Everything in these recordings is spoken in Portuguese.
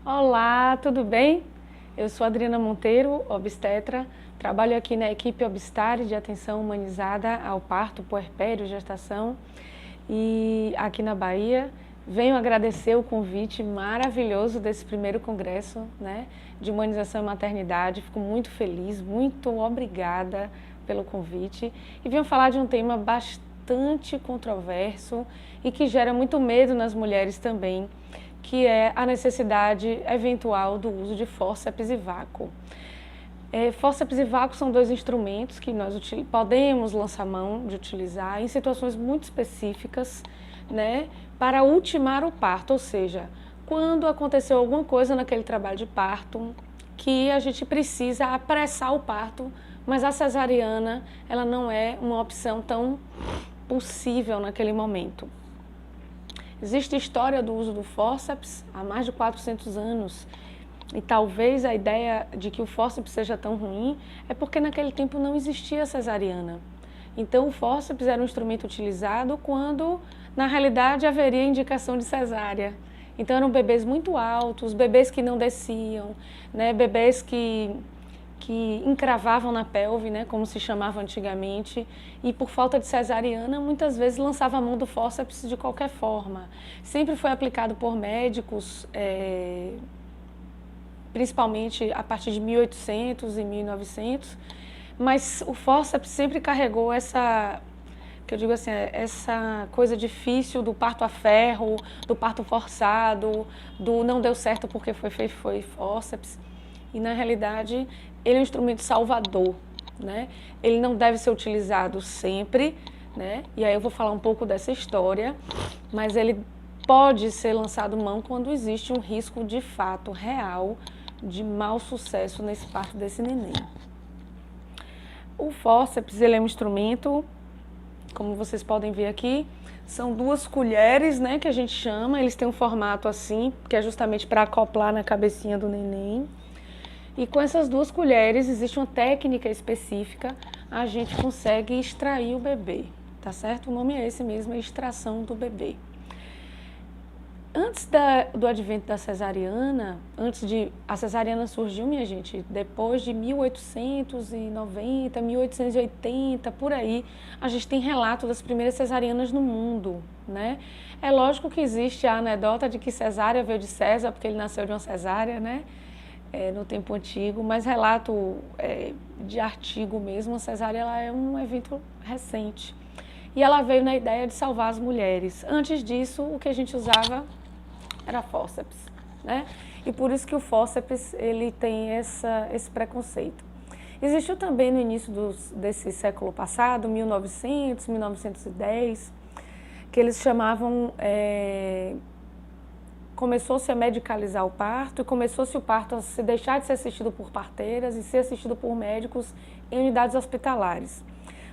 Olá, tudo bem? Eu sou Adriana Monteiro, obstetra, trabalho aqui na equipe Obstare de atenção humanizada ao parto, puerpério, gestação e aqui na Bahia. Venho agradecer o convite maravilhoso desse primeiro congresso, né, de humanização e maternidade. Fico muito feliz, muito obrigada pelo convite e venho falar de um tema bastante controverso e que gera muito medo nas mulheres também, que é a necessidade eventual do uso de fórceps e vácuo. Fórceps e vácuo são dois instrumentos que nós podemos lançar mão de utilizar em situações muito específicas, né, para ultimar o parto, ou seja, quando aconteceu alguma coisa naquele trabalho de parto que a gente precisa apressar o parto, mas a cesariana ela não é uma opção tão possível naquele momento. Existe história do uso do fórceps há mais de 400 anos e talvez a ideia de que o fórceps seja tão ruim é porque naquele tempo não existia cesariana. Então o fórceps era um instrumento utilizado quando na realidade haveria indicação de cesárea. Então eram bebês muito altos, bebês que não desciam, né? Bebês que encravavam na pelve, né, como se chamava antigamente, e por falta de cesariana, muitas vezes lançava a mão do fórceps de qualquer forma. Sempre foi aplicado por médicos, principalmente a partir de 1800 e 1900, mas o fórceps sempre carregou essa, que eu digo assim, essa coisa difícil do parto a ferro, do parto forçado, do não deu certo porque foi fórceps. E na realidade ele é um instrumento salvador, né? Ele não deve ser utilizado sempre, né? E aí eu vou falar um pouco dessa história, mas ele pode ser lançado mão quando existe um risco de fato real de mau sucesso nesse parto desse neném. O fórceps, ele é um instrumento, como vocês podem ver aqui, são duas colheres, né, que a gente chama, eles têm um formato assim, que é justamente para acoplar na cabecinha do neném. E com essas duas colheres, existe uma técnica específica, a gente consegue extrair o bebê, tá certo? O nome é esse mesmo, é extração do bebê. Antes do advento da cesariana, a cesariana surgiu, minha gente, depois de 1890, 1880, por aí, a gente tem relato das primeiras cesarianas no mundo, né? É lógico que existe a anedota de que cesárea veio de César, porque ele nasceu de uma cesárea, né? No tempo antigo, mas relato de artigo mesmo, a cesárea ela é um evento recente. E ela veio na ideia de salvar as mulheres. Antes disso, o que a gente usava era fórceps, né? E por isso que o fórceps ele tem esse preconceito. Existiu também no início desse século passado, 1900, 1910, que eles chamavam... começou-se a medicalizar o parto e começou-se o parto a se deixar de ser assistido por parteiras e ser assistido por médicos em unidades hospitalares.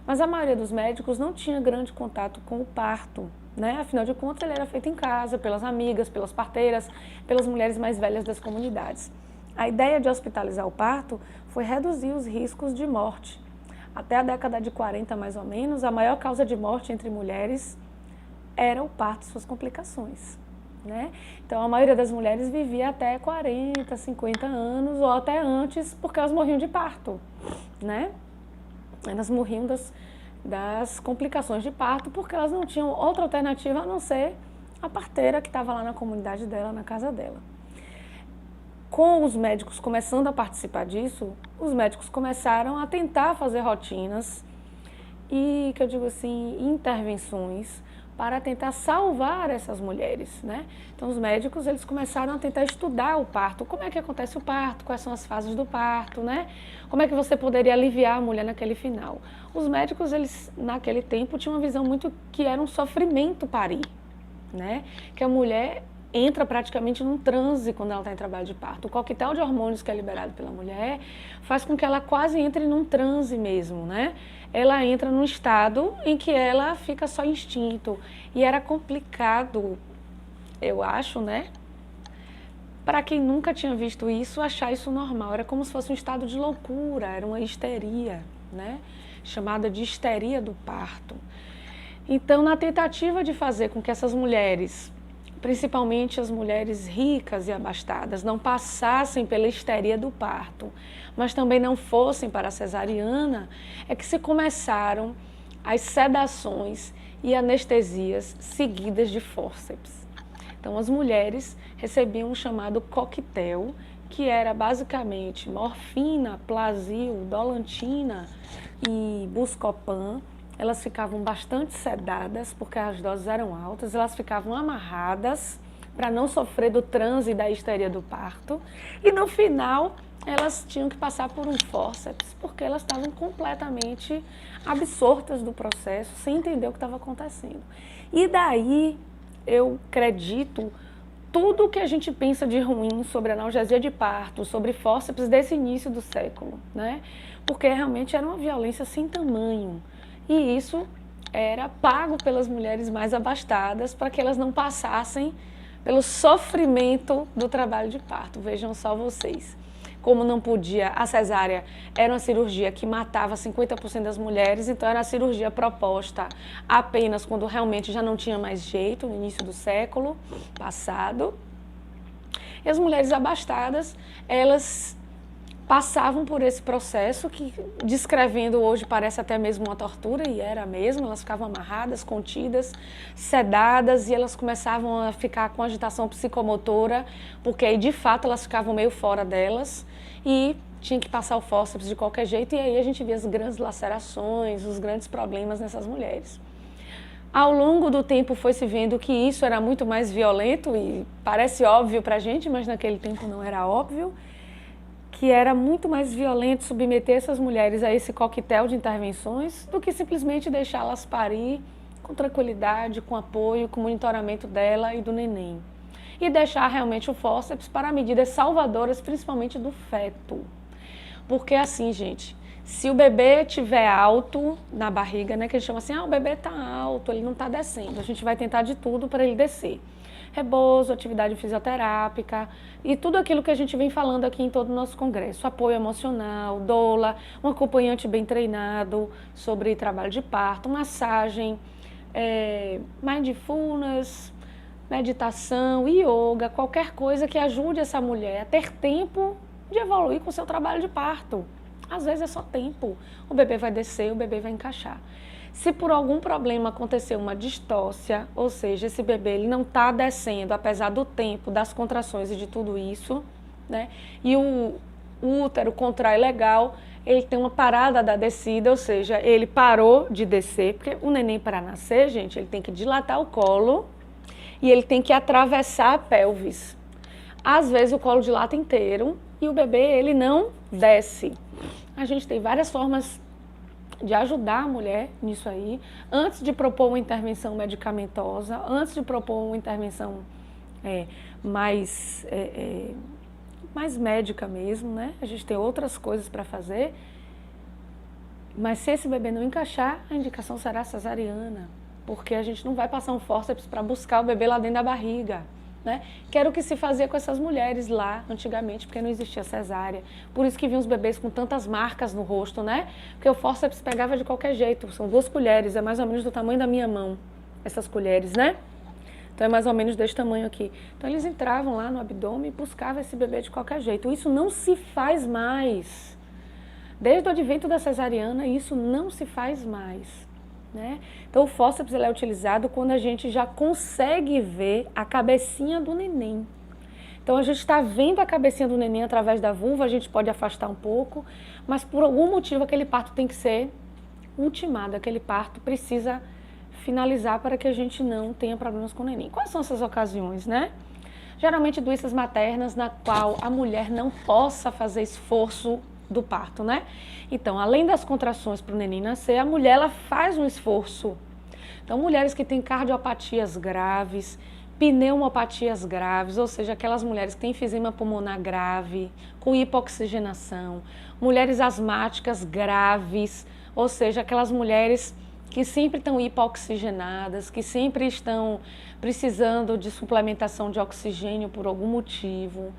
Mas a maioria dos médicos não tinha grande contato com o parto, né? Afinal de contas, ele era feito em casa, pelas amigas, pelas parteiras, pelas mulheres mais velhas das comunidades. A ideia de hospitalizar o parto foi reduzir os riscos de morte. Até a década de 40, mais ou menos, a maior causa de morte entre mulheres era o parto e suas complicações. Né? Então a maioria das mulheres vivia até 40, 50 anos ou até antes porque elas morriam de parto, né? Elas morriam das complicações de parto porque elas não tinham outra alternativa a não ser a parteira que estava lá na comunidade dela, na casa dela. Com os médicos começando a participar disso, os médicos começaram a tentar fazer rotinas e, que eu digo assim, intervenções para tentar salvar essas mulheres, né? Então os médicos eles começaram a tentar estudar o parto, como é que acontece o parto, quais são as fases do parto, né? Como é que você poderia aliviar a mulher naquele final? Os médicos eles naquele tempo tinham uma visão muito que era um sofrimento parir, né? Que a mulher entra praticamente num transe quando ela está em trabalho de parto. O coquetel de hormônios que é liberado pela mulher faz com que ela quase entre num transe mesmo, né? Ela entra num estado em que ela fica só instinto. E era complicado, eu acho, né? Para quem nunca tinha visto isso, achar isso normal. Era como se fosse um estado de loucura, era uma histeria, né? Chamada de histeria do parto. Então, na tentativa de fazer com que essas mulheres principalmente as mulheres ricas e abastadas, não passassem pela histeria do parto, mas também não fossem para a cesariana, é que se começaram as sedações e anestesias seguidas de fórceps. Então, as mulheres recebiam um chamado coquetel, que era basicamente morfina, Plasil, dolantina e Buscopan. Elas ficavam bastante sedadas, porque as doses eram altas, elas ficavam amarradas para não sofrer do transe e da histeria do parto. E no final, elas tinham que passar por um fórceps, porque elas estavam completamente absortas do processo, sem entender o que estava acontecendo. E daí, eu acredito, tudo o que a gente pensa de ruim sobre analgesia de parto, sobre fórceps desse início do século, né? Porque realmente era uma violência sem tamanho. E isso era pago pelas mulheres mais abastadas para que elas não passassem pelo sofrimento do trabalho de parto. Vejam só vocês. Como não podia, a cesárea era uma cirurgia que matava 50% das mulheres, então era a cirurgia proposta apenas quando realmente já não tinha mais jeito, no início do século passado. E as mulheres abastadas, elas passavam por esse processo que, descrevendo hoje, parece até mesmo uma tortura, e era mesmo. Elas ficavam amarradas, contidas, sedadas, e elas começavam a ficar com agitação psicomotora, porque aí, de fato, elas ficavam meio fora delas, e tinha que passar o fórceps de qualquer jeito, e aí a gente via as grandes lacerações, os grandes problemas nessas mulheres. Ao longo do tempo foi se vendo que isso era muito mais violento, e parece óbvio pra gente, mas naquele tempo não era óbvio, que era muito mais violento submeter essas mulheres a esse coquetel de intervenções do que simplesmente deixá-las parir com tranquilidade, com apoio, com monitoramento dela e do neném. E deixar realmente o fórceps para medidas salvadoras, principalmente do feto. Porque assim, gente, se o bebê estiver alto na barriga, né, que a gente chama assim, o bebê está alto, ele não está descendo, a gente vai tentar de tudo para ele descer. Rebozo, atividade fisioterápica e tudo aquilo que a gente vem falando aqui em todo o nosso congresso. Apoio emocional, doula, um acompanhante bem treinado sobre trabalho de parto, massagem, mindfulness, meditação, yoga, qualquer coisa que ajude essa mulher a ter tempo de evoluir com o seu trabalho de parto. Às vezes é só tempo. O bebê vai descer, o bebê vai encaixar. Se por algum problema acontecer uma distócia, ou seja, esse bebê ele não está descendo, apesar do tempo, das contrações e de tudo isso, né? E o útero contrai legal, ele tem uma parada da descida, ou seja, ele parou de descer, porque o neném para nascer, gente, ele tem que dilatar o colo e ele tem que atravessar a pelvis. Às vezes o colo dilata inteiro e o bebê ele não desce. A gente tem várias formas de ajudar a mulher nisso aí, antes de propor uma intervenção medicamentosa, antes de propor uma intervenção mais médica mesmo, né? A gente tem outras coisas para fazer, mas se esse bebê não encaixar, a indicação será cesariana, porque a gente não vai passar um fórceps para buscar o bebê lá dentro da barriga. Né? Que era o que se fazia com essas mulheres lá antigamente, porque não existia cesárea. Por isso que vinham os bebês com tantas marcas no rosto, né? Porque o fórceps pegava de qualquer jeito. São 2 colheres, é mais ou menos do tamanho da minha mão, essas colheres, né? Então é mais ou menos desse tamanho aqui. Então eles entravam lá no abdômen e buscavam esse bebê de qualquer jeito. Isso não se faz mais. Desde o advento da cesariana, isso não se faz mais. Né? Então o fórceps ele é utilizado quando a gente já consegue ver a cabecinha do neném. Então a gente está vendo a cabecinha do neném através da vulva, a gente pode afastar um pouco, mas por algum motivo aquele parto tem que ser ultimado, aquele parto precisa finalizar para que a gente não tenha problemas com o neném. Quais são essas ocasiões, né? Geralmente doenças maternas na qual a mulher não possa fazer esforço do parto, né? Então, além das contrações para o neném nascer, a mulher ela faz um esforço. Então, mulheres que têm cardiopatias graves, pneumopatias graves, ou seja, aquelas mulheres que têm enfisema pulmonar grave, com hipoxigenação, mulheres asmáticas graves, ou seja, aquelas mulheres que sempre estão hipoxigenadas, que sempre estão precisando de suplementação de oxigênio por algum motivo,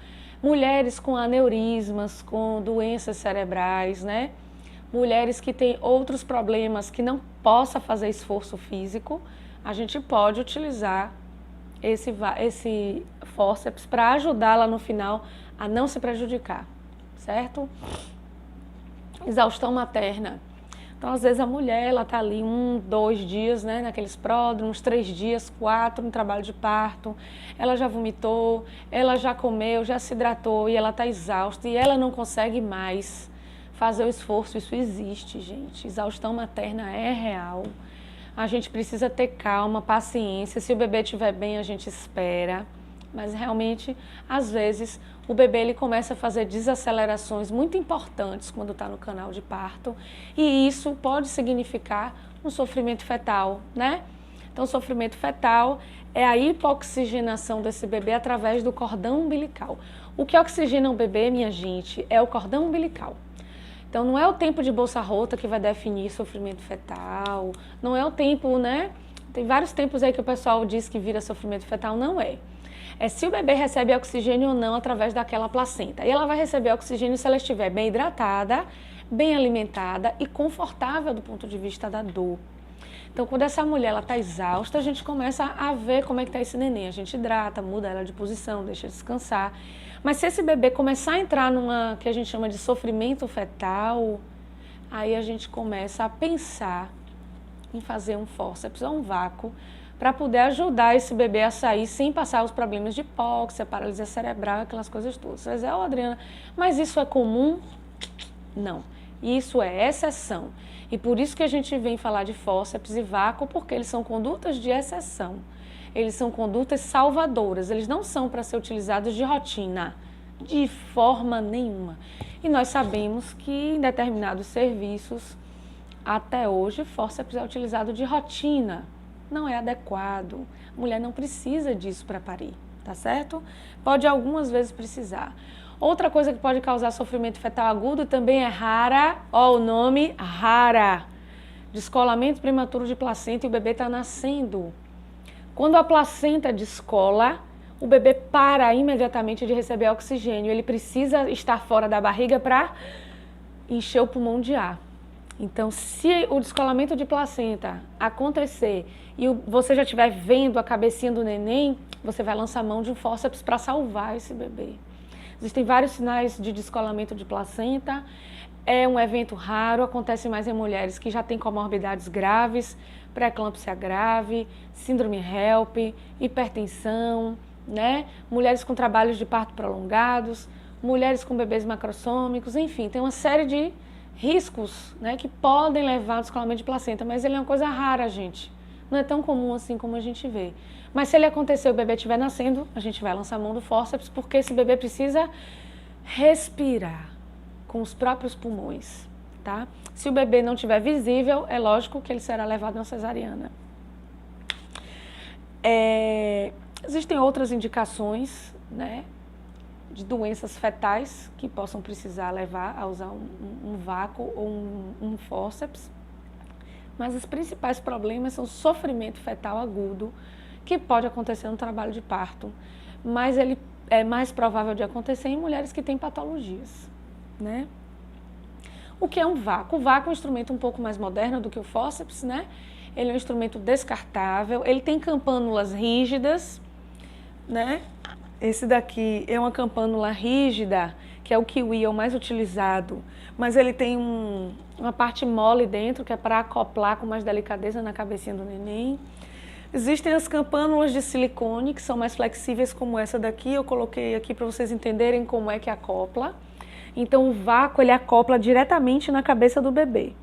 mulheres com aneurismas, com doenças cerebrais, né? Mulheres que têm outros problemas que não possa fazer esforço físico, a gente pode utilizar esse fórceps para ajudá-la no final a não se prejudicar, certo? Exaustão materna. Então, às vezes, a mulher, ela tá ali 1, 2 dias, né, naqueles pródromos, 3 dias, 4, no trabalho de parto, ela já vomitou, ela já comeu, já se hidratou e ela tá exausta e ela não consegue mais fazer o esforço. Isso existe, gente. Exaustão materna é real. A gente precisa ter calma, paciência. Se o bebê estiver bem, a gente espera. Mas realmente, às vezes, o bebê ele começa a fazer desacelerações muito importantes quando está no canal de parto. E isso pode significar um sofrimento fetal, né? Então, o sofrimento fetal é a hipoxigenação desse bebê através do cordão umbilical. O que oxigena o bebê, minha gente, é o cordão umbilical. Então, não é o tempo de bolsa rota que vai definir sofrimento fetal, não é o tempo, né? Tem vários tempos aí que o pessoal diz que vira sofrimento fetal, não é. É se o bebê recebe oxigênio ou não através daquela placenta. E ela vai receber oxigênio se ela estiver bem hidratada, bem alimentada e confortável do ponto de vista da dor. Então, quando essa mulher está exausta, a gente começa a ver como é que está esse neném. A gente hidrata, muda ela de posição, deixa descansar. Mas se esse bebê começar a entrar numa que a gente chama de sofrimento fetal, aí a gente começa a pensar em fazer um fórceps ou um vácuo para poder ajudar esse bebê a sair sem passar os problemas de hipóxia, paralisia cerebral, aquelas coisas todas. Você vai dizer, Adriana, mas isso é comum? Não, isso é exceção. E por isso que a gente vem falar de fórceps e vácuo, porque eles são condutas de exceção. Eles são condutas salvadoras, eles não são para ser utilizados de rotina, de forma nenhuma. E nós sabemos que em determinados serviços, até hoje, fórceps é utilizado de rotina, não é adequado. A mulher não precisa disso para parir, tá certo? Pode algumas vezes precisar. Outra coisa que pode causar sofrimento fetal agudo também é rara, ó o nome, rara. Descolamento prematuro de placenta e o bebê está nascendo. Quando a placenta descola, o bebê para imediatamente de receber oxigênio. Ele precisa estar fora da barriga para encher o pulmão de ar. Então, se o descolamento de placenta acontecer e você já estiver vendo a cabecinha do neném, você vai lançar mão de um fórceps para salvar esse bebê. Existem vários sinais de descolamento de placenta. É um evento raro, acontece mais em mulheres que já têm comorbidades graves, pré-eclâmpsia grave, síndrome HELP, hipertensão, né? Mulheres com trabalhos de parto prolongados, mulheres com bebês macrossômicos, enfim, tem uma série de riscos, né, que podem levar ao descolamento de placenta, mas ele é uma coisa rara, gente. Não é tão comum assim como a gente vê. Mas se ele acontecer e o bebê estiver nascendo, a gente vai lançar a mão do fórceps, porque esse bebê precisa respirar com os próprios pulmões, tá? Se o bebê não estiver visível, é lógico que ele será levado na cesariana. Existem outras indicações, né, de doenças fetais que possam precisar levar a usar um vácuo ou um fórceps. Mas os principais problemas são sofrimento fetal agudo, que pode acontecer no trabalho de parto, mas ele é mais provável de acontecer em mulheres que têm patologias, né? O que é um vácuo? O vácuo é um instrumento um pouco mais moderno do que o fórceps, né? Ele é um instrumento descartável, ele tem campânulas rígidas, né? Esse daqui é uma campânula rígida, que é o kiwi, é o mais utilizado, mas ele tem uma parte mole dentro, que é para acoplar com mais delicadeza na cabecinha do neném. Existem as campânulas de silicone, que são mais flexíveis, como essa daqui. Eu coloquei aqui para vocês entenderem como é que acopla. Então, o vácuo, ele acopla diretamente na cabeça do bebê.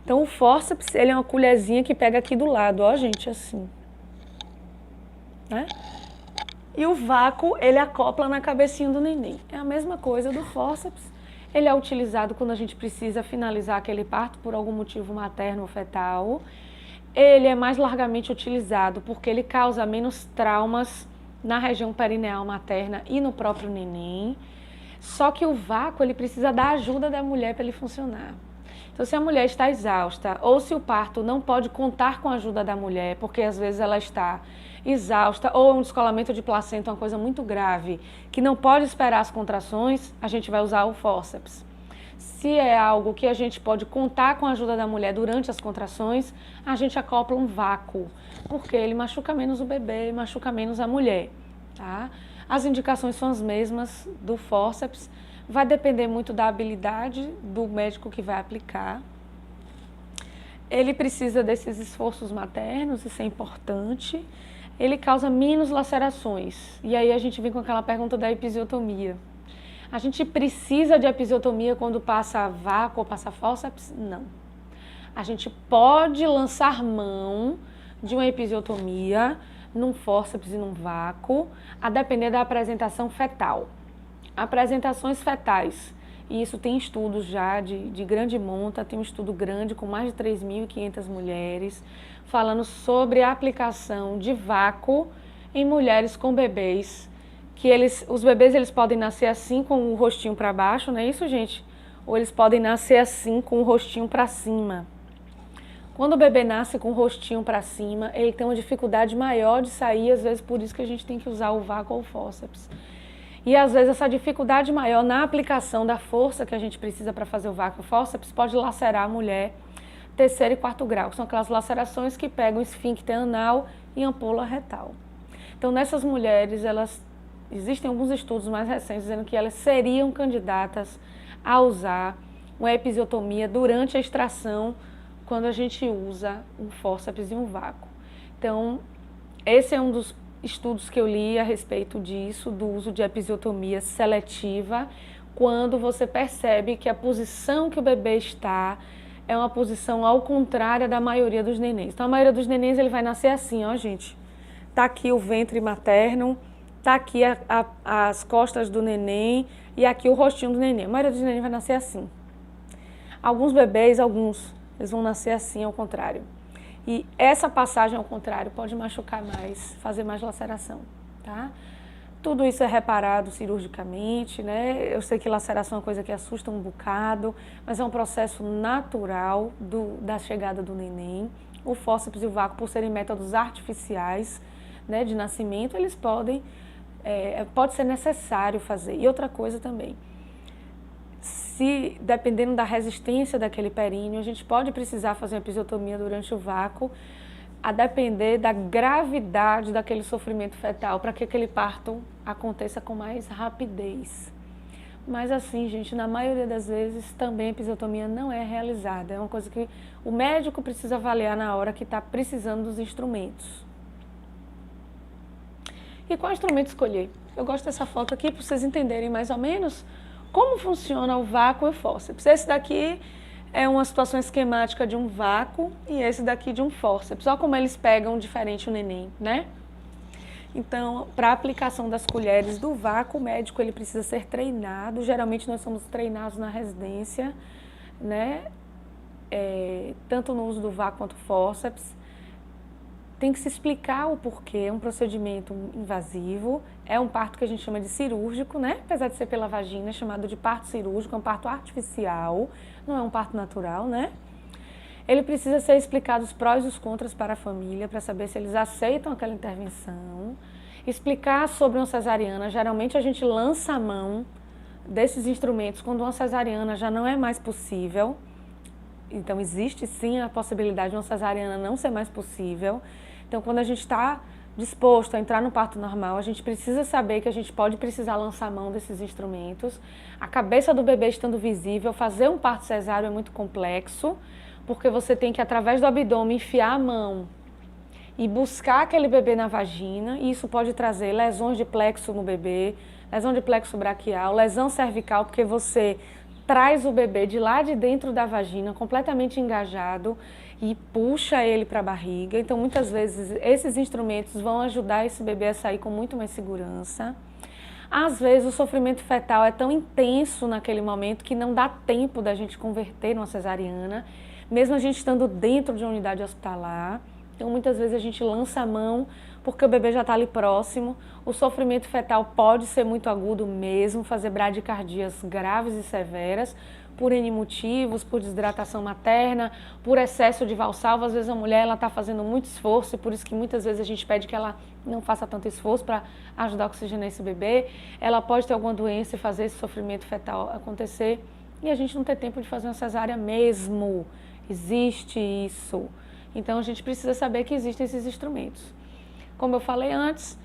Então, o fórceps, ele é uma colherzinha que pega aqui do lado, ó, gente, assim. Né? E o vácuo, ele acopla na cabecinha do neném. É a mesma coisa do fórceps. Ele é utilizado quando a gente precisa finalizar aquele parto por algum motivo materno ou fetal. Ele é mais largamente utilizado porque ele causa menos traumas na região perineal materna e no próprio neném. Só que o vácuo, ele precisa da ajuda da mulher para ele funcionar. Então, se a mulher está exausta ou se o parto não pode contar com a ajuda da mulher, porque às vezes ela está exausta ou um descolamento de placenta, uma coisa muito grave, que não pode esperar as contrações, a gente vai usar o fórceps. Se é algo que a gente pode contar com a ajuda da mulher durante as contrações, a gente acopla um vácuo, porque ele machuca menos o bebê e machuca menos a mulher, tá? As indicações são as mesmas do fórceps, vai depender muito da habilidade do médico que vai aplicar. Ele precisa desses esforços maternos, isso é importante. Ele causa menos lacerações. E aí a gente vem com aquela pergunta da episiotomia. A gente precisa de episiotomia quando passa vácuo ou passa fórceps? Não. A gente pode lançar mão de uma episiotomia num fórceps e num vácuo, a depender da apresentação fetal. Apresentações fetais, e isso tem estudos já de grande monta, tem um estudo grande com mais de 3.500 mulheres, falando sobre a aplicação de vácuo em mulheres com bebês, que os bebês eles podem nascer assim com o rostinho para baixo, não é isso, gente? Ou eles podem nascer assim com o rostinho para cima. Quando o bebê nasce com o rostinho para cima, ele tem uma dificuldade maior de sair, às vezes por isso que a gente tem que usar o vácuo ou o fórceps. E às vezes essa dificuldade maior na aplicação da força que a gente precisa para fazer o vácuo fórceps pode lacerar a mulher 3º e 4º grau, que são aquelas lacerações que pegam esfíncter anal e ampola retal. Então nessas mulheres, existem alguns estudos mais recentes dizendo que elas seriam candidatas a usar uma episiotomia durante a extração quando a gente usa um fórceps e um vácuo. Então esse é um dos estudos que eu li a respeito disso, do uso de episiotomia seletiva, quando você percebe que a posição que o bebê está é uma posição ao contrário da maioria dos nenéns. Então, a maioria dos nenéns ele vai nascer assim, ó, gente. Tá aqui o ventre materno, tá aqui as costas do neném e aqui o rostinho do neném. A maioria dos nenéns vai nascer assim. Alguns bebês, eles vão nascer assim, ao contrário. E essa passagem ao contrário pode machucar mais, fazer mais laceração, tá? Tudo isso é reparado cirurgicamente, né? Eu sei que laceração é uma coisa que assusta um bocado, mas é um processo natural da chegada do neném. O fórceps e o vácuo, por serem métodos artificiais, né, de nascimento, eles pode ser necessário fazer. E outra coisa também, dependendo da resistência daquele períneo, a gente pode precisar fazer uma episiotomia durante o vácuo, a depender da gravidade daquele sofrimento fetal, para que aquele parto aconteça com mais rapidez. Mas assim, gente, na maioria das vezes também a episiotomia não é realizada. É uma coisa que o médico precisa avaliar na hora que está precisando dos instrumentos. E qual instrumento escolher? Eu gosto dessa foto aqui para vocês entenderem mais ou menos como funciona o vácuo e o fórceps. Esse daqui é uma situação esquemática de um vácuo e esse daqui de um fórceps. Olha como eles pegam diferente o neném, né? Então, para a aplicação das colheres do vácuo, o médico ele precisa ser treinado. Geralmente nós somos treinados na residência, né? Tanto no uso do vácuo quanto do fórceps. Tem que se explicar o porquê, é um procedimento invasivo, é um parto que a gente chama de cirúrgico, né? Apesar de ser pela vagina, é chamado de parto cirúrgico, é um parto artificial, não é um parto natural, né? Ele precisa ser explicado os prós e os contras para a família, para saber se eles aceitam aquela intervenção. Explicar sobre uma cesariana, geralmente a gente lança a mão desses instrumentos quando uma cesariana já não é mais possível. Então existe sim a possibilidade de uma cesariana não ser mais possível. Então quando a gente está disposto a entrar no parto normal, a gente precisa saber que a gente pode precisar lançar a mão desses instrumentos. A cabeça do bebê estando visível, fazer um parto cesáreo é muito complexo, porque você tem que, através do abdômen, enfiar a mão e buscar aquele bebê na vagina, e isso pode trazer lesões de plexo no bebê, lesão de plexo braquial, lesão cervical, porque você traz o bebê de lá de dentro da vagina, completamente engajado, e puxa ele para a barriga. Então, muitas vezes, esses instrumentos vão ajudar esse bebê a sair com muito mais segurança. Às vezes, o sofrimento fetal é tão intenso naquele momento que não dá tempo da gente converter numa cesariana, mesmo a gente estando dentro de uma unidade hospitalar. Então, muitas vezes a gente lança a mão porque o bebê já está ali próximo. O sofrimento fetal pode ser muito agudo mesmo, fazer bradicardias graves e severas, por N motivos, por desidratação materna, por excesso de valsalva. Às vezes a mulher está fazendo muito esforço e por isso que muitas vezes a gente pede que ela não faça tanto esforço para ajudar a oxigenar esse bebê. Ela pode ter alguma doença e fazer esse sofrimento fetal acontecer. e a gente não ter tempo de fazer uma cesárea mesmo. Existe isso. Então a gente precisa saber que existem esses instrumentos. Como eu falei antes,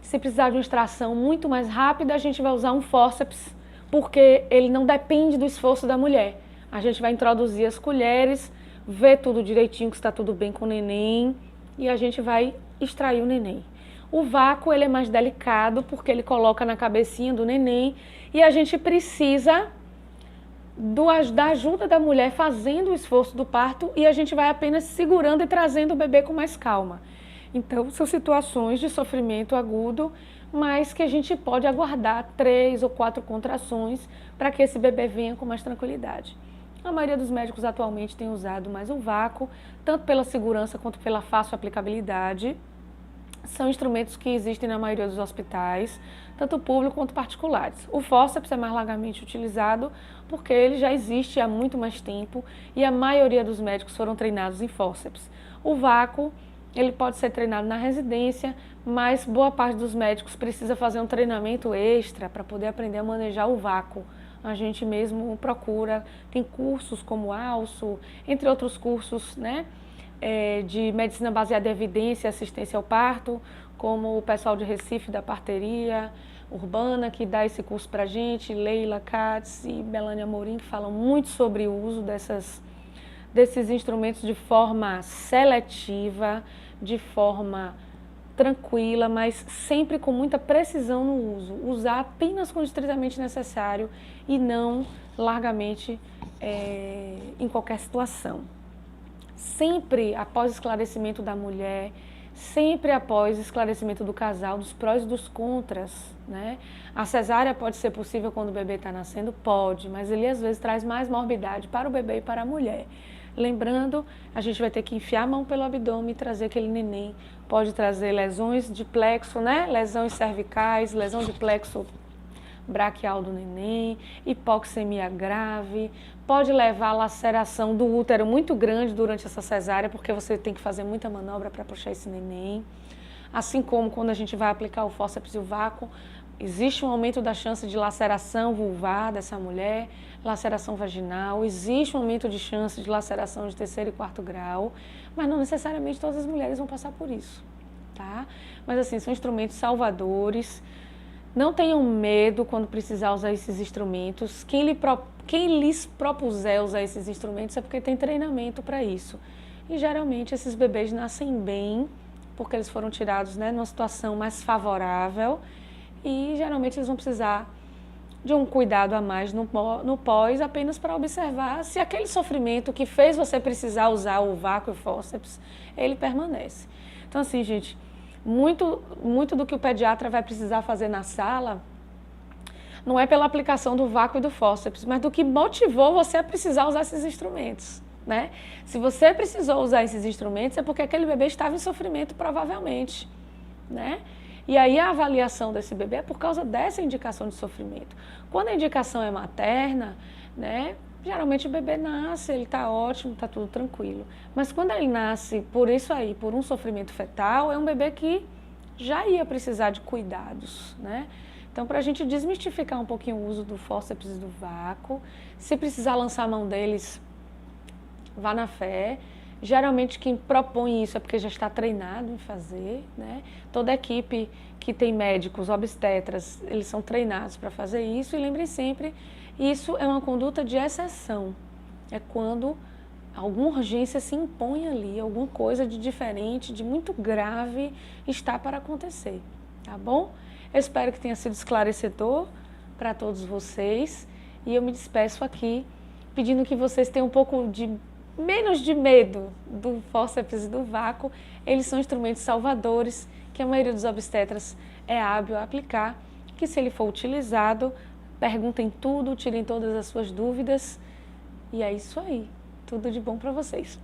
se precisar de uma extração muito mais rápida, a gente vai usar um fórceps, porque ele não depende do esforço da mulher. A gente vai introduzir as colheres, ver tudo direitinho, que está tudo bem com o neném, e a gente vai extrair o neném. O vácuo, ele é mais delicado, porque ele coloca na cabecinha do neném, e a gente precisa da ajuda da mulher fazendo o esforço do parto, e a gente vai apenas segurando e trazendo o bebê com mais calma. Então, são situações de sofrimento agudo, mas que a gente pode aguardar 3 ou 4 contrações para que esse bebê venha com mais tranquilidade. A maioria dos médicos atualmente tem usado mais o vácuo, tanto pela segurança quanto pela fácil aplicabilidade. São instrumentos que existem na maioria dos hospitais, tanto públicos quanto particulares. O fórceps é mais largamente utilizado porque ele já existe há muito mais tempo e a maioria dos médicos foram treinados em fórceps. O vácuo, ele pode ser treinado na residência, mas boa parte dos médicos precisa fazer um treinamento extra para poder aprender a manejar o vácuo. A gente mesmo procura, tem cursos como o ALSO, entre outros cursos, né? De medicina baseada em evidência e assistência ao parto, como o pessoal de Recife da parteria urbana, que dá esse curso para a gente, Leila Katz e Melania Amorim, que falam muito sobre o uso desses instrumentos de forma seletiva, de forma tranquila, mas sempre com muita precisão no uso. Usar apenas quando estritamente necessário e não largamente em qualquer situação. Sempre após esclarecimento da mulher, sempre após esclarecimento do casal, dos prós e dos contras, né? A cesárea pode ser possível quando o bebê está nascendo? Pode, mas ele às vezes traz mais morbidade para o bebê e para a mulher. Lembrando, a gente vai ter que enfiar a mão pelo abdômen e trazer aquele neném. Pode trazer lesões de plexo, né? Lesões cervicais, lesão de plexo braquial do neném, hipoxemia grave, pode levar a laceração do útero muito grande durante essa cesárea, porque você tem que fazer muita manobra para puxar esse neném. Assim como quando a gente vai aplicar o fórceps e o vácuo, existe um aumento da chance de laceração vulvar dessa mulher, laceração vaginal, existe um aumento de chance de laceração de 3º e 4º grau, mas não necessariamente todas as mulheres vão passar por isso, tá? Mas assim, são instrumentos salvadores. Não tenham medo quando precisar usar esses instrumentos. Quem lhes propuser usar esses instrumentos é porque tem treinamento para isso. E geralmente esses bebês nascem bem, porque eles foram tirados, né, numa situação mais favorável. E geralmente eles vão precisar de um cuidado a mais no pós, apenas para observar se aquele sofrimento que fez você precisar usar o vácuo e o fórceps, ele permanece. Então assim, gente, muito do que o pediatra vai precisar fazer na sala não é pela aplicação do vácuo e do fórceps, mas do que motivou você a precisar usar esses instrumentos, né? Se você precisou usar esses instrumentos é porque aquele bebê estava em sofrimento, provavelmente, né? E aí a avaliação desse bebê é por causa dessa indicação de sofrimento. Quando a indicação é materna, né? Geralmente o bebê nasce, ele está ótimo, está tudo tranquilo. Mas quando ele nasce por isso aí, por um sofrimento fetal, é um bebê que já ia precisar de cuidados, né? Então, para a gente desmistificar um pouquinho o uso do fórceps e do vácuo, se precisar lançar a mão deles, vá na fé. Geralmente quem propõe isso é porque já está treinado em fazer, né? Toda equipe que tem médicos, obstetras, eles são treinados para fazer isso. E lembrem sempre, isso é uma conduta de exceção. É quando alguma urgência se impõe ali, alguma coisa de diferente, de muito grave está para acontecer, tá bom? Eu espero que tenha sido esclarecedor para todos vocês e eu me despeço aqui pedindo que vocês tenham um pouco de menos de medo do fórceps e do vácuo. Eles são instrumentos salvadores que a maioria dos obstetras é hábil a aplicar, que se ele for utilizado, perguntem tudo, tirem todas as suas dúvidas e é isso aí. Tudo de bom para vocês.